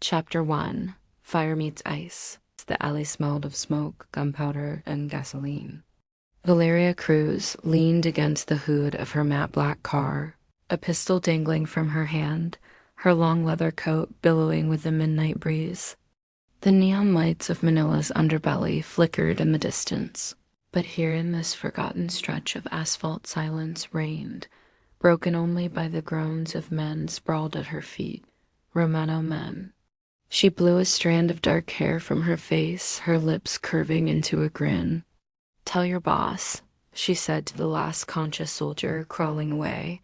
Chapter 1. Fire Meets Ice. The alley smelled of smoke, gunpowder, and gasoline. Valeria Cruz leaned against the hood of her matte black car, a pistol dangling from her hand, her long leather coat billowing with the midnight breeze. The neon lights of Manila's underbelly flickered in the distance, but here in this forgotten stretch of asphalt silence reigned, broken only by the groans of men sprawled at her feet, Romano men. She blew a strand of dark hair from her face, her lips curving into a grin. "Tell your boss," she said to the last conscious soldier crawling away,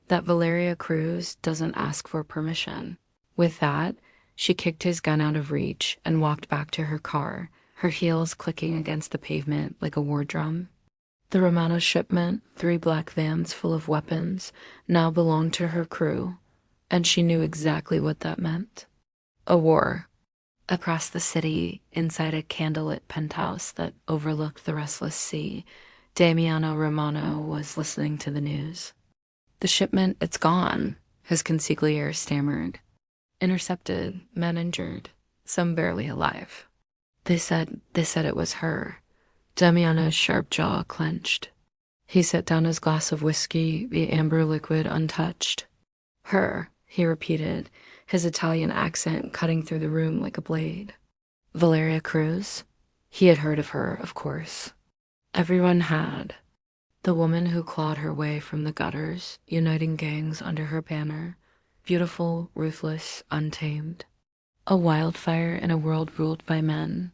"that Valeria Cruz doesn't ask for permission." With that, she kicked his gun out of reach and walked back to her car, her heels clicking against the pavement like a war drum. The Romano shipment, 3 black vans full of weapons, now belonged to her crew, and she knew exactly what that meant. A war. Across the city, inside a candlelit penthouse that overlooked the restless sea, Damiano Romano was listening to the news. "The shipment, it's gone," his consigliere stammered. "Intercepted, men injured, some barely alive." They said it was her. Damiano's sharp jaw clenched. He set down his glass of whiskey, the amber liquid untouched. "Her," he repeated, his Italian accent cutting through the room like a blade. Valeria Cruz? He had heard of her, of course. Everyone had. The woman who clawed her way from the gutters, uniting gangs under her banner. Beautiful, ruthless, untamed. A wildfire in a world ruled by men.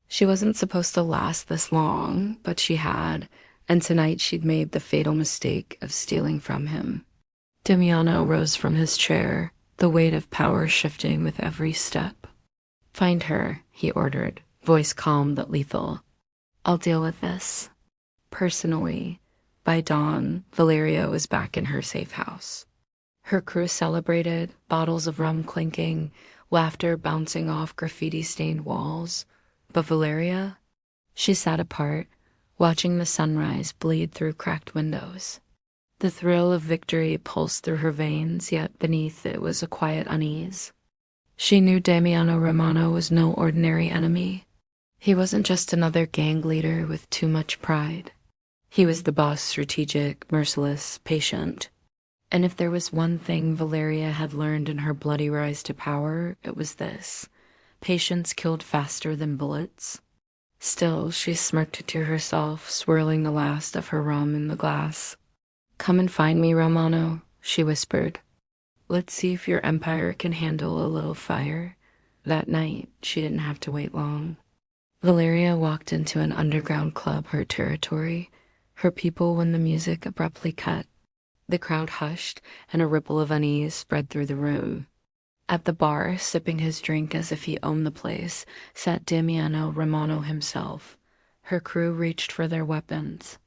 She wasn't supposed to last this long, but she had, and tonight she'd made the fatal mistake of stealing from him. Damiano rose from his chair, the weight of power shifting with every step. "Find her," he ordered, voice calm but lethal. "I'll deal with this." Personally, by dawn, Valeria was back in her safe house. Her crew celebrated, bottles of rum clinking, laughter bouncing off graffiti-stained walls. But Valeria? She sat apart, watching the sunrise bleed through cracked windows. The thrill of victory pulsed through her veins, yet beneath it was a quiet unease. She knew Damiano Romano was no ordinary enemy. He wasn't just another gang leader with too much pride. He was the boss, strategic, merciless, patient. And if there was one thing Valeria had learned in her bloody rise to power, it was this. Patience killed faster than bullets. Still, she smirked to herself, swirling the last of her rum in the glass. "Come and find me, Romano," she whispered. "Let's see if your empire can handle a little fire." That night, she didn't have to wait long. Valeria walked into an underground club, her territory, her people when the music abruptly cut. The crowd hushed, and a ripple of unease spread through the room. At the bar, sipping his drink as if he owned the place, sat Damiano Romano himself. Her crew reached for their weapons.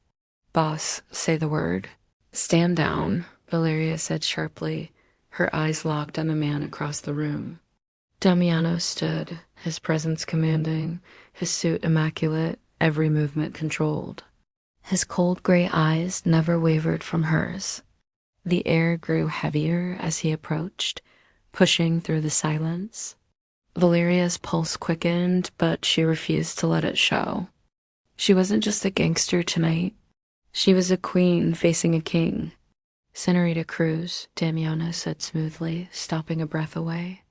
"Boss, say the word." "Stand down," Valeria said sharply, her eyes locked on the man across the room. Damiano stood, his presence commanding, his suit immaculate, every movement controlled. His cold gray eyes never wavered from hers. The air grew heavier as he approached, pushing through the silence. Valeria's pulse quickened, but she refused to let it show. She wasn't just a gangster tonight. She was a queen facing a king. "Senorita Cruz," Damiano said smoothly, stopping a breath away.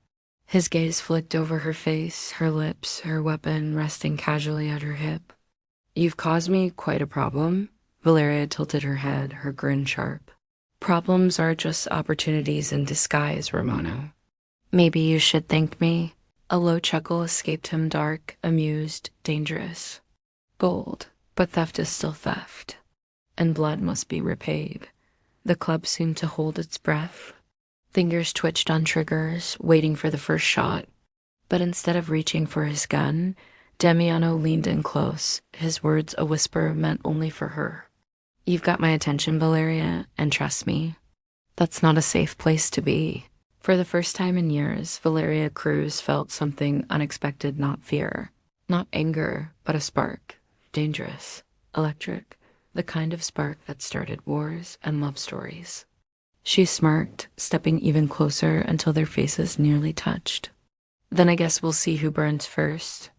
His gaze flicked over her face, her lips, her weapon resting casually at her hip. "You've caused me quite a problem." Valeria tilted her head, her grin sharp. "Problems are just opportunities in disguise, Romano." "Maybe you should thank me." A low chuckle escaped him, dark, amused, dangerous. "Gold, but theft is still theft. And blood must be repaid." The club seemed to hold its breath. Fingers twitched on triggers, waiting for the first shot. But instead of reaching for his gun, Damiano leaned in close, his words a whisper meant only for her. "You've got my attention, Valeria, and trust me, that's not a safe place to be." For the first time in years, Valeria Cruz felt something unexpected, not fear. Not anger, but a spark. Dangerous. Electric. The kind of spark that started wars and love stories. She smirked, stepping even closer until their faces nearly touched. Then I guess we'll see who burns first.